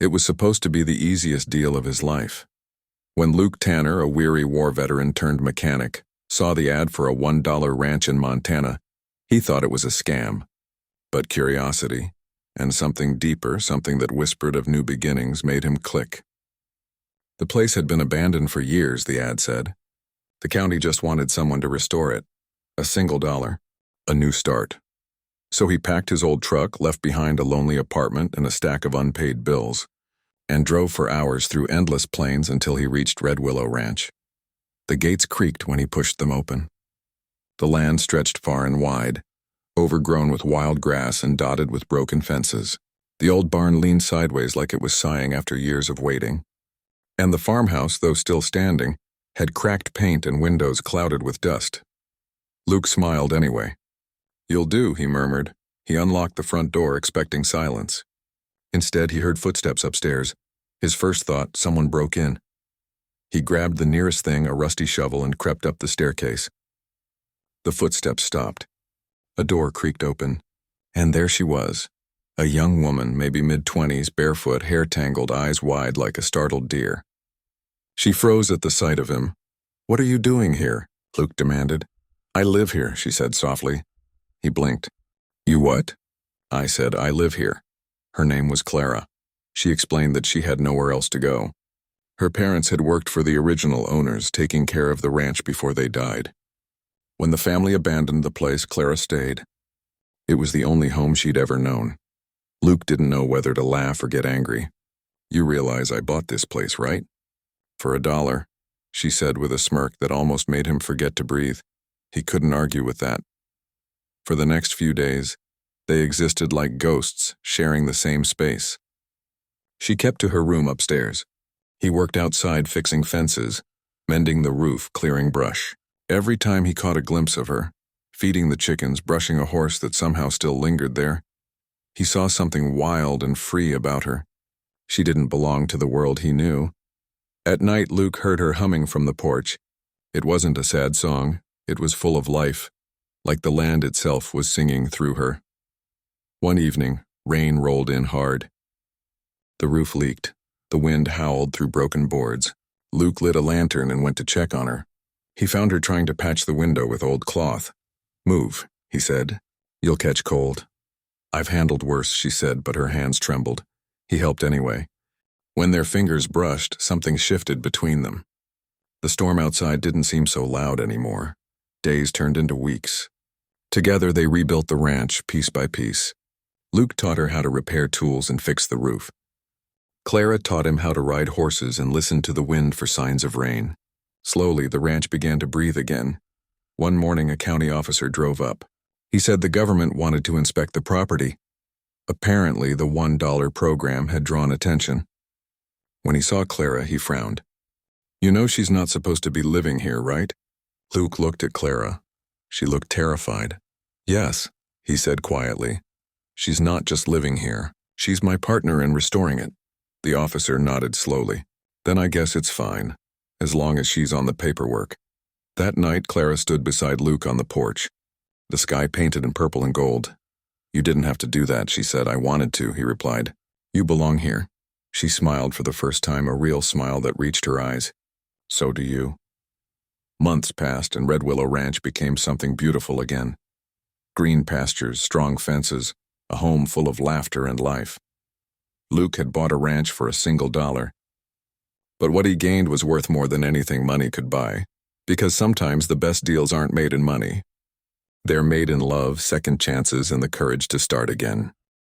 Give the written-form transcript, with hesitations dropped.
It was supposed to be the easiest deal of his life. When Luke Tanner, a weary war veteran turned mechanic, saw the ad for a $1 ranch in Montana, he thought it was a scam. But curiosity, and something deeper, something that whispered of new beginnings, made him click. The place had been abandoned for years, the ad said. The county just wanted someone to restore it. A single dollar. A new start. So he packed his old truck, left behind a lonely apartment and a stack of unpaid bills, and drove for hours through endless plains until he reached Red Willow Ranch. The gates creaked when he pushed them open. The land stretched far and wide, overgrown with wild grass and dotted with broken fences. The old barn leaned sideways like it was sighing after years of waiting. And the farmhouse, though still standing, had cracked paint and windows clouded with dust. Luke smiled anyway. "You'll do," he murmured. He unlocked the front door, expecting silence. Instead, he heard footsteps upstairs. His first thought, someone broke in. He grabbed the nearest thing, a rusty shovel, and crept up the staircase. The footsteps stopped. A door creaked open, and there she was, a young woman, maybe mid-20s, barefoot, hair tangled, eyes wide like a startled deer. She froze at the sight of him. "What are you doing here?" Luke demanded. "I live here," she said softly. He blinked. "You what?" "I said, I live here." Her name was Clara. She explained that she had nowhere else to go. Her parents had worked for the original owners, taking care of the ranch before they died. When the family abandoned the place, Clara stayed. It was the only home she'd ever known. Luke didn't know whether to laugh or get angry. "You realize I bought this place, right?" "For $1, she said with a smirk that almost made him forget to breathe. He couldn't argue with that. For the next few days, they existed like ghosts, sharing the same space. She kept to her room upstairs. He worked outside fixing fences, mending the roof, clearing brush. Every time he caught a glimpse of her, feeding the chickens, brushing a horse that somehow still lingered there, he saw something wild and free about her. She didn't belong to the world he knew. At night, Luke heard her humming from the porch. It wasn't a sad song. It was full of life, like the land itself was singing through her. One evening, rain rolled in hard. The roof leaked. The wind howled through broken boards. Luke lit a lantern and went to check on her. He found her trying to patch the window with old cloth. "Move," he said. "You'll catch cold." "I've handled worse," she said, but her hands trembled. He helped anyway. When their fingers brushed, something shifted between them. The storm outside didn't seem so loud anymore. Days turned into weeks. Together they rebuilt the ranch, piece by piece. Luke taught her how to repair tools and fix the roof. Clara taught him how to ride horses and listen to the wind for signs of rain. Slowly, the ranch began to breathe again. One morning, a county officer drove up. He said the government wanted to inspect the property. Apparently, the $1 program had drawn attention. When he saw Clara, he frowned. "You know she's not supposed to be living here, right?" Luke looked at Clara. She looked terrified. "Yes," he said quietly. "She's not just living here. She's my partner in restoring it." The officer nodded slowly. "Then I guess it's fine, as long as she's on the paperwork." That night, Clara stood beside Luke on the porch, the sky painted in purple and gold. "You didn't have to do that," she said. "I wanted to," he replied. "You belong here." She smiled for the first time, a real smile that reached her eyes. "So do you." Months passed, and Red Willow Ranch became something beautiful again. Green pastures, strong fences, a home full of laughter and life. Luke had bought a ranch for a single dollar. But what he gained was worth more than anything money could buy, because sometimes the best deals aren't made in money. They're made in love, second chances, and the courage to start again.